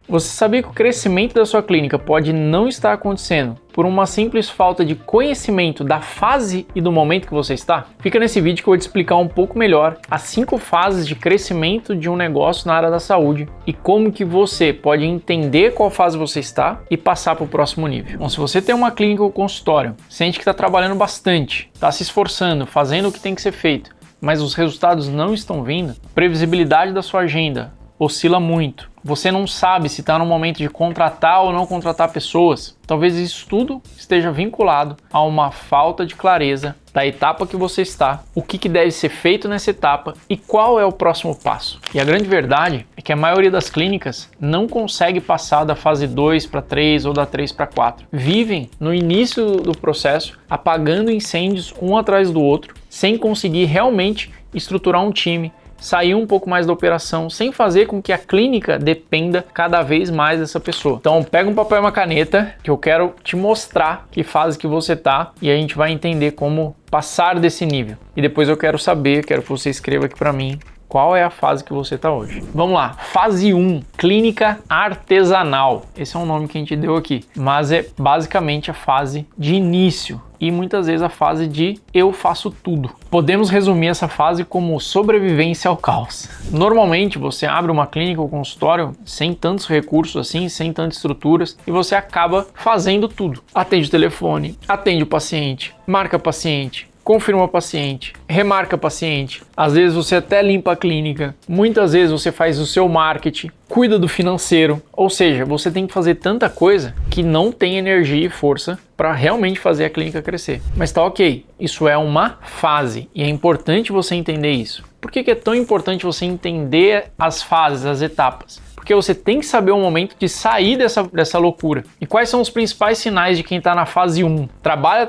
Você sabia que o crescimento da sua clínica pode não estar acontecendo por uma simples falta de conhecimento da fase e do momento que você está? Fica nesse vídeo que eu vou te explicar um pouco melhor as 5 fases de crescimento de um negócio na área da saúde e como que você pode entender qual fase você está e passar para o próximo nível. Bom, se você tem uma clínica ou consultório, sente que está trabalhando bastante, está se esforçando, fazendo o que tem que ser feito, mas os resultados não estão vindo, previsibilidade da sua agenda oscila muito. Você não sabe se está no momento de contratar ou não contratar pessoas. Talvez isso tudo esteja vinculado a uma falta de clareza da etapa que você está, o que deve ser feito nessa etapa e qual é o próximo passo. E a grande verdade é que a maioria das clínicas não consegue passar da fase 2 para 3 ou da 3 para 4. Vivem no início do processo, apagando incêndios um atrás do outro, sem conseguir realmente estruturar um time, sair um pouco mais da operação, sem fazer com que a clínica dependa cada vez mais dessa pessoa. Então pega um papel e uma caneta que eu quero te mostrar que fase que você tá e a gente vai entender como passar desse nível. E depois eu quero que você escreva aqui para mim qual é a fase que você está hoje. Vamos lá, fase 1, clínica artesanal. Esse é um nome que a gente deu aqui, mas é basicamente a fase de início e muitas vezes a fase de eu faço tudo. Podemos resumir essa fase como sobrevivência ao caos. Normalmente você abre uma clínica ou consultório sem tantos recursos assim, sem tantas estruturas, e você acaba fazendo tudo. Atende o telefone, atende o paciente, marca paciente, confirma paciente, remarca paciente, às vezes você até limpa a clínica, muitas vezes você faz o seu marketing, cuida do financeiro, ou seja, você tem que fazer tanta coisa que não tem energia e força para realmente fazer a clínica crescer. Mas tá ok, isso é uma fase e é importante você entender isso. Por que é tão importante você entender as fases, as etapas? Porque você tem que saber o momento de sair dessa loucura. E quais são os principais sinais de quem está na fase 1? Trabalha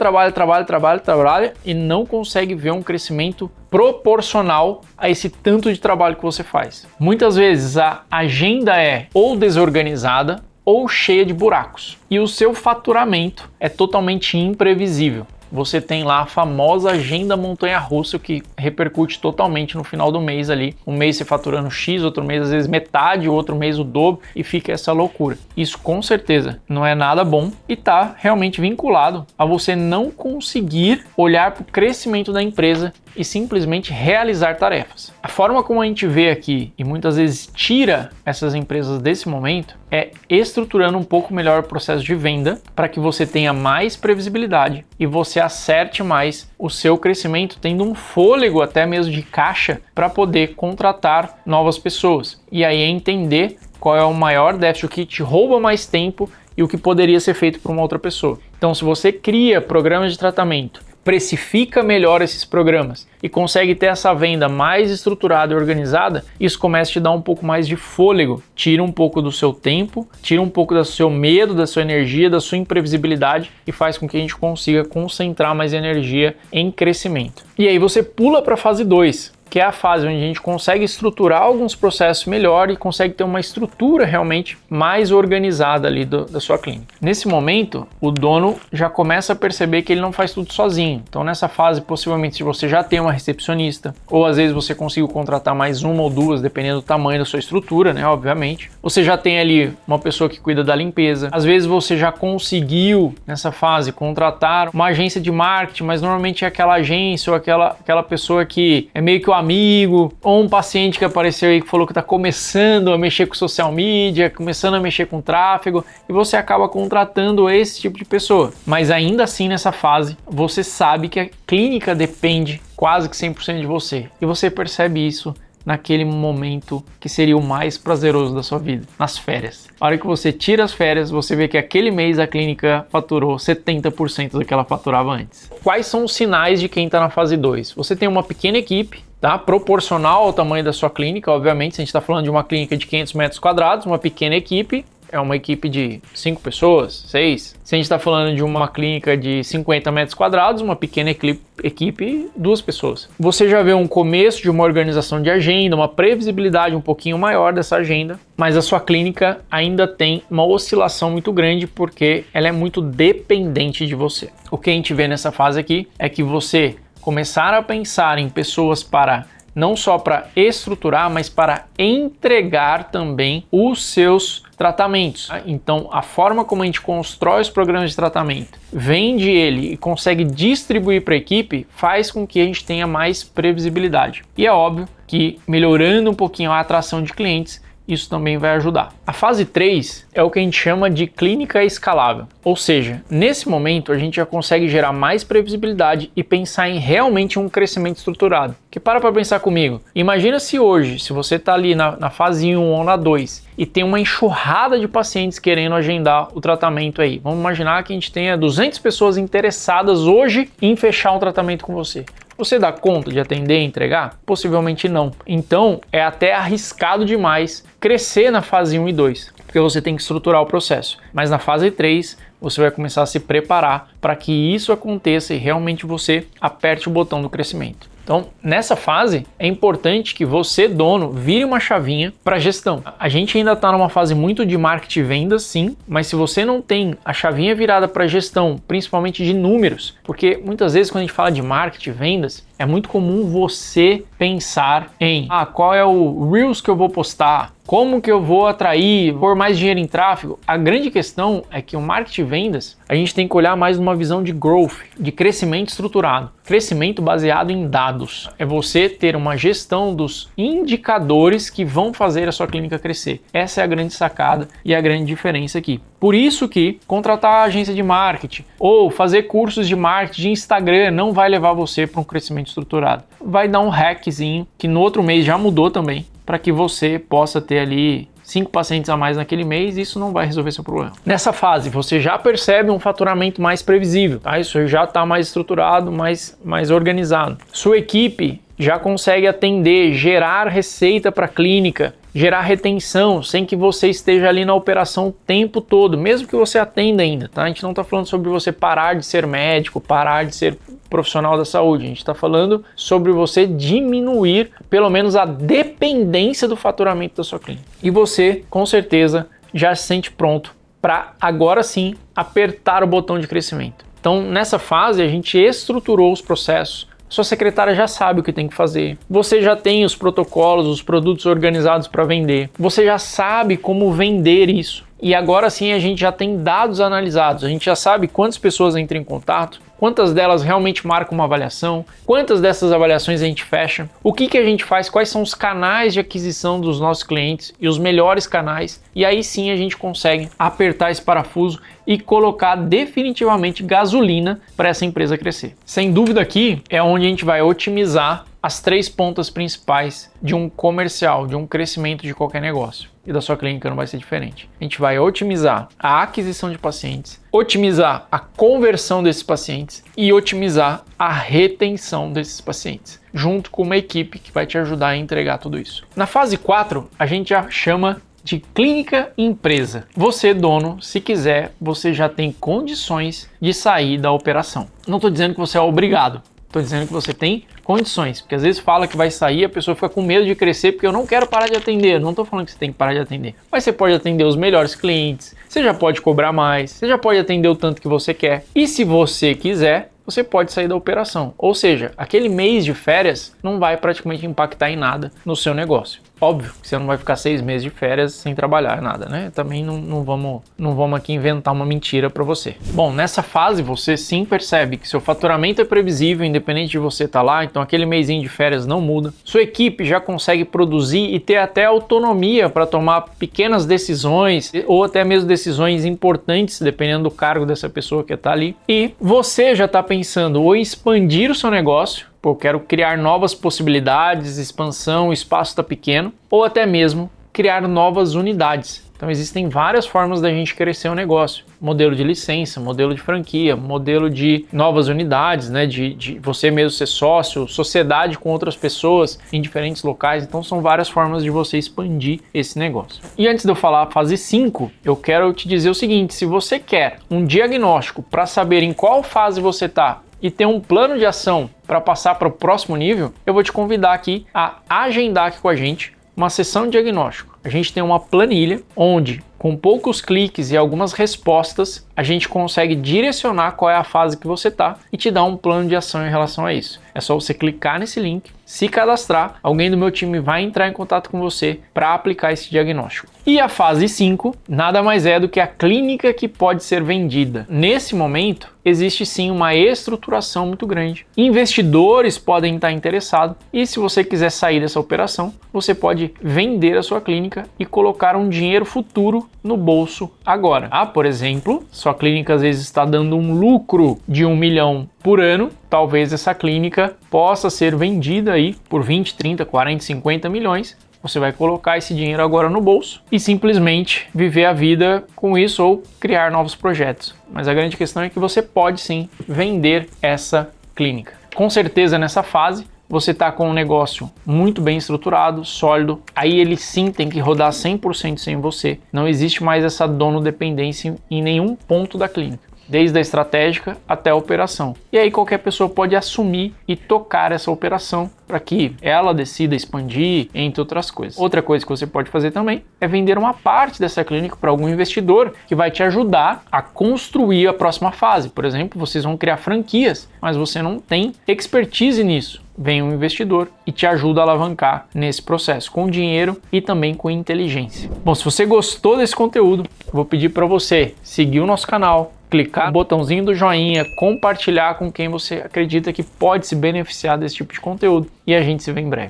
e não consegue ver um crescimento proporcional a esse tanto de trabalho que você faz. Muitas vezes a agenda é ou desorganizada ou cheia de buracos. E o seu faturamento é totalmente imprevisível. Você tem lá a famosa agenda montanha-russa que repercute totalmente no final do mês ali. Um mês você faturando X, outro mês às vezes metade, outro mês o dobro e fica essa loucura. Isso com certeza não é nada bom e está realmente vinculado a você não conseguir olhar para o crescimento da empresa e simplesmente realizar tarefas. A forma como a gente vê aqui e muitas vezes tira essas empresas desse momento é estruturando um pouco melhor o processo de venda para que você tenha mais previsibilidade e você acerte mais o seu crescimento, tendo um fôlego até mesmo de caixa para poder contratar novas pessoas. E aí é entender qual é o maior déficit, o que te rouba mais tempo e o que poderia ser feito por uma outra pessoa. Então, se você cria programas de tratamento, precifica melhor esses programas e consegue ter essa venda mais estruturada e organizada, isso começa a te dar um pouco mais de fôlego, tira um pouco do seu tempo, tira um pouco do seu medo, da sua energia, da sua imprevisibilidade e faz com que a gente consiga concentrar mais energia em crescimento. E aí você pula para a fase 2, que é a fase onde a gente consegue estruturar alguns processos melhor e consegue ter uma estrutura realmente mais organizada ali da sua clínica. Nesse momento, o dono já começa a perceber que ele não faz tudo sozinho. Então nessa fase, possivelmente, se você já tem uma recepcionista, ou às vezes você conseguiu contratar mais uma ou duas, dependendo do tamanho da sua estrutura, né, obviamente. Você já tem ali uma pessoa que cuida da limpeza. Às vezes você já conseguiu, nessa fase, contratar uma agência de marketing, mas normalmente é aquela agência ou aquela pessoa que é meio que o amigo, ou um paciente que apareceu aí que falou que está começando a mexer com social media, começando a mexer com tráfego, e você acaba contratando esse tipo de pessoa. Mas ainda assim, nessa fase, você sabe que a clínica depende quase que 100% de você. E você percebe isso naquele momento que seria o mais prazeroso da sua vida, nas férias. A hora que você tira as férias, você vê que aquele mês a clínica faturou 70% do que ela faturava antes. Quais são os sinais de quem está na fase 2? Você tem uma pequena equipe, tá? Proporcional ao tamanho da sua clínica, obviamente. Se a gente está falando de uma clínica de 500 metros quadrados, uma pequena equipe é uma equipe de 5 pessoas, 6. Se a gente está falando de uma clínica de 50 metros quadrados, uma pequena equipe, 2 pessoas. Você já vê um começo de uma organização de agenda, uma previsibilidade um pouquinho maior dessa agenda, mas a sua clínica ainda tem uma oscilação muito grande porque ela é muito dependente de você. O que a gente vê nessa fase aqui é que você começar a pensar em pessoas para não só para estruturar, mas para entregar também os seus tratamentos. Então, a forma como a gente constrói os programas de tratamento, vende ele e consegue distribuir para a equipe, faz com que a gente tenha mais previsibilidade. E é óbvio que melhorando um pouquinho a atração de clientes, isso também vai ajudar. A fase 3 é o que a gente chama de clínica escalável. Ou seja, nesse momento a gente já consegue gerar mais previsibilidade e pensar em realmente um crescimento estruturado. Que para pensar comigo. Imagina se hoje, se você está ali na fase 1 ou na 2 e tem uma enxurrada de pacientes querendo agendar o tratamento aí. Vamos imaginar que a gente tenha 200 pessoas interessadas hoje em fechar um tratamento com você. Você dá conta de atender e entregar? Possivelmente não. Então, é até arriscado demais crescer na fase 1 e 2, porque você tem que estruturar o processo. Mas na fase 3, você vai começar a se preparar para que isso aconteça e realmente você aperte o botão do crescimento. Então, nessa fase, é importante que você, dono, vire uma chavinha para gestão. A gente ainda está numa fase muito de marketing e vendas, sim, mas se você não tem a chavinha virada para gestão, principalmente de números, porque muitas vezes quando a gente fala de marketing e vendas, é muito comum você pensar em qual é o Reels que eu vou postar, como que eu vou atrair, pôr mais dinheiro em tráfego. A grande questão é que o marketing e vendas, a gente tem que olhar mais numa visão de growth, de crescimento estruturado, crescimento baseado em dados. É você ter uma gestão dos indicadores que vão fazer a sua clínica crescer. Essa é a grande sacada e a grande diferença aqui. Por isso que contratar a agência de marketing ou fazer cursos de marketing de Instagram não vai levar você para um crescimento estruturado. Vai dar um hackzinho que no outro mês já mudou também, para que você possa ter ali 5 pacientes a mais naquele mês, isso não vai resolver seu problema. Nessa fase, você já percebe um faturamento mais previsível, tá? Isso já está mais estruturado, mais organizado. Sua equipe já consegue atender, gerar receita para a clínica, gerar retenção, sem que você esteja ali na operação o tempo todo, mesmo que você atenda ainda, tá? A gente não está falando sobre você parar de ser médico, parar de ser profissional da saúde, a gente está falando sobre você diminuir pelo menos a dependência do faturamento da sua clínica. E você, com certeza, já se sente pronto para agora sim apertar o botão de crescimento. Então, nessa fase, a gente estruturou os processos. Sua secretária já sabe o que tem que fazer. Você já tem os protocolos, os produtos organizados para vender. Você já sabe como vender isso. E agora sim a gente já tem dados analisados. A gente já sabe quantas pessoas entram em contato, quantas delas realmente marcam uma avaliação, quantas dessas avaliações a gente fecha, o que a gente faz, quais são os canais de aquisição dos nossos clientes e os melhores canais. E aí sim a gente consegue apertar esse parafuso e colocar definitivamente gasolina para essa empresa crescer. Sem dúvida aqui é onde a gente vai otimizar as 3 pontas principais de um comercial, de um crescimento de qualquer negócio. E da sua clínica não vai ser diferente. A gente vai otimizar a aquisição de pacientes, otimizar a conversão desses pacientes e otimizar a retenção desses pacientes, junto com uma equipe que vai te ajudar a entregar tudo isso. Na fase 4, a gente já chama de clínica empresa. Você, dono, se quiser, você já tem condições de sair da operação. Não estou dizendo que você é obrigado. Estou dizendo que você tem condições, porque às vezes fala que vai sair, a pessoa fica com medo de crescer, porque eu não quero parar de atender. Não estou falando que você tem que parar de atender, mas você pode atender os melhores clientes, você já pode cobrar mais, você já pode atender o tanto que você quer. E se você quiser, você pode sair da operação. Ou seja, aquele mês de férias não vai praticamente impactar em nada no seu negócio. Óbvio que você não vai ficar 6 meses de férias sem trabalhar nada, né? Também não vamos aqui inventar uma mentira para você. Bom, nessa fase você sim percebe que seu faturamento é previsível, independente de você estar lá, então aquele mêsinho de férias não muda. Sua equipe já consegue produzir e ter até autonomia para tomar pequenas decisões ou até mesmo decisões importantes, dependendo do cargo dessa pessoa que está ali. E você já está pensando ou em expandir o seu negócio, eu quero criar novas possibilidades, expansão, o espaço está pequeno, ou até mesmo criar novas unidades. Então existem várias formas da gente crescer o negócio. Modelo de licença, modelo de franquia, modelo de novas unidades, né? de você mesmo ser sócio, sociedade com outras pessoas em diferentes locais. Então são várias formas de você expandir esse negócio. E antes de eu falar a fase 5, eu quero te dizer o seguinte: se você quer um diagnóstico para saber em qual fase você está e ter um plano de ação para passar para o próximo nível, eu vou te convidar aqui a agendar aqui com a gente uma sessão de diagnóstico. A gente tem uma planilha onde Com poucos cliques e algumas respostas, a gente consegue direcionar qual é a fase que você está e te dar um plano de ação em relação a isso. É só você clicar nesse link, se cadastrar, alguém do meu time vai entrar em contato com você para aplicar esse diagnóstico. E a fase 5 nada mais é do que a clínica que pode ser vendida. Nesse momento, existe sim uma estruturação muito grande. Investidores podem estar interessados e se você quiser sair dessa operação, você pode vender a sua clínica e colocar um dinheiro futuro no bolso agora. Por exemplo, sua clínica às vezes está dando um lucro de 1 milhão por ano, talvez essa clínica possa ser vendida aí por 20, 30, 40, 50 milhões. Você vai colocar esse dinheiro agora no bolso e simplesmente viver a vida com isso ou criar novos projetos. Mas a grande questão é que você pode sim vender essa clínica. Com certeza nessa fase você está com um negócio muito bem estruturado, sólido, aí ele sim tem que rodar 100% sem você. Não existe mais essa dono-dependência em nenhum ponto da clínica, desde a estratégica até a operação. E aí qualquer pessoa pode assumir e tocar essa operação para que ela decida expandir, entre outras coisas. Outra coisa que você pode fazer também é vender uma parte dessa clínica para algum investidor que vai te ajudar a construir a próxima fase. Por exemplo, vocês vão criar franquias, mas você não tem expertise nisso. Vem um investidor e te ajuda a alavancar nesse processo com dinheiro e também com inteligência. Bom, se você gostou desse conteúdo, eu vou pedir para você seguir o nosso canal, clicar no botãozinho do joinha, compartilhar com quem você acredita que pode se beneficiar desse tipo de conteúdo e a gente se vê em breve.